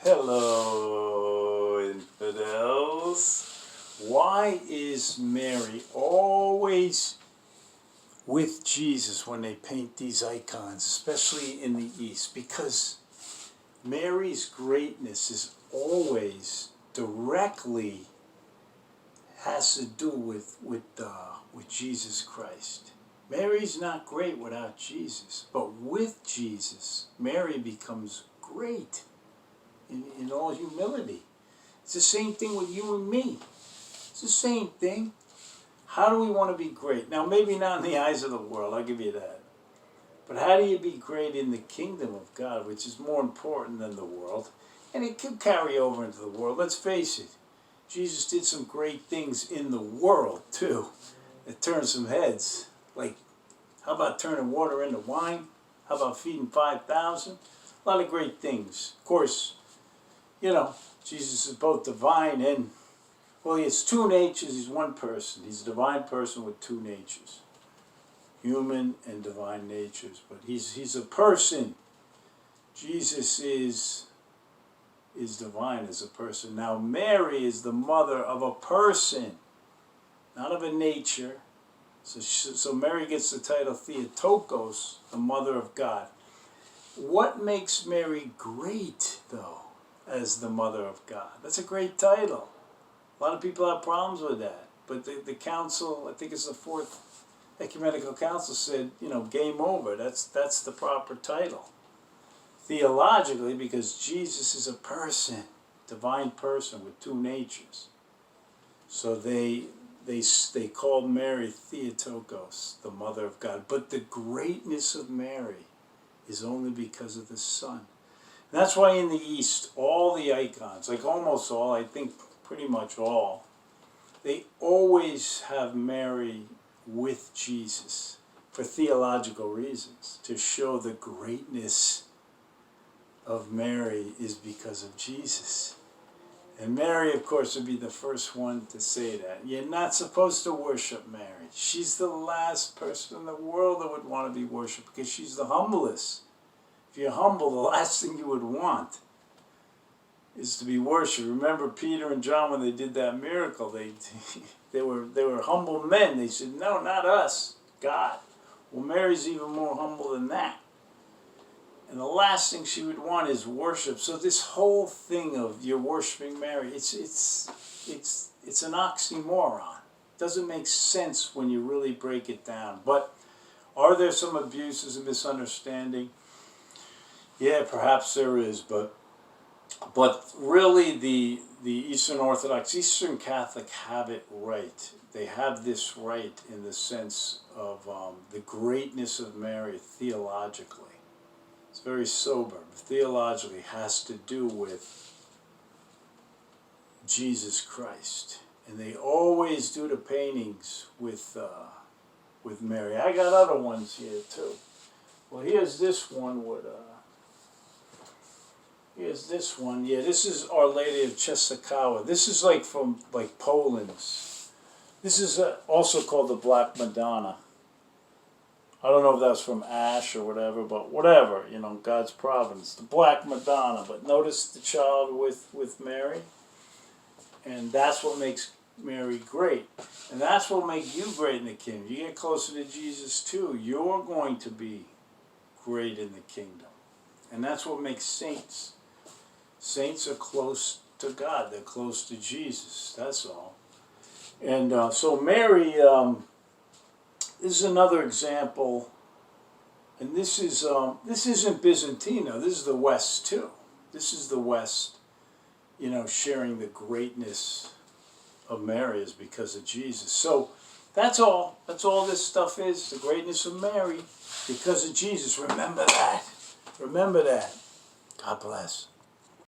Hello, infidels. Why is Mary always with Jesus when they paint these icons, especially in the East? Because Mary's greatness is always directly has to do with Jesus Christ. Mary's not great without Jesus, but with Jesus, Mary becomes great in all humility. It's the same thing with you and me. It's the same thing. How do we want to be great? Now, maybe not in the eyes of the world, I'll give you that. But how do you be great in the kingdom of God, which is more important than the world? And it could carry over into the world. Let's face it. Jesus did some great things in the world, too. It turned some heads. Like, how about turning water into wine? How about feeding 5,000? A lot of great things. Of course, you know, Jesus is both divine and, well, he has two natures. He's one person. He's a divine person with two natures. Human and divine natures. But he's a person. Jesus is divine as a person. Now, Mary is the mother of a person, not of a nature. So Mary gets the title Theotokos, the mother of God. What makes Mary great, though, as the mother of God? That's a great title. A lot of people have problems with that. But the council, I think it's the Fourth Ecumenical Council, said, you know, game over. That's the proper title. Theologically, because Jesus is a person, divine person with two natures. So they called Mary Theotokos, the mother of God. But the greatness of Mary is only because of the Son. And that's why in the East, all the icons, like almost all, I think pretty much all, they always have Mary with Jesus for theological reasons, to show the greatness of Mary is because of Jesus. And Mary, of course, would be the first one to say that. You're not supposed to worship Mary. She's the last person in the world that would want to be worshipped because she's the humblest. If you're humble, the last thing you would want is to be worshipped. Remember Peter and John when they did that miracle? They were humble men. They said, no, not us, God. Well, Mary's even more humble than that. And the last thing she would want is worship. So this whole thing of you're worshiping Mary, it's an oxymoron. It doesn't make sense when you really break it down. But are there some abuses and misunderstanding? Yeah, perhaps there is. But really the Eastern Orthodox, Eastern Catholic have it right. They have this right in the sense of the greatness of Mary theologically. It's very sober. Theologically has to do with Jesus Christ. And they always do the paintings with Mary. I got other ones here too. Well, here's this one with here's this one. Yeah, this is Our Lady of Częstochowa. This is like from like Poland. This is also called the Black Madonna. I don't know if that's from Ash or whatever, but whatever, you know, God's providence. The Black Madonna. But notice the child with Mary. And that's what makes Mary great. And that's what makes you great in the kingdom. You get closer to Jesus too, you're going to be great in the kingdom. And that's what makes saints. Saints are close to God. They're close to Jesus. That's all. And so Mary... this is another example, and this isn't Byzantina. This is the West too. This is the West, you know, sharing the greatness of Mary is because of Jesus. So that's all. That's all this stuff is. The greatness of Mary because of Jesus. Remember that. Remember that. God bless.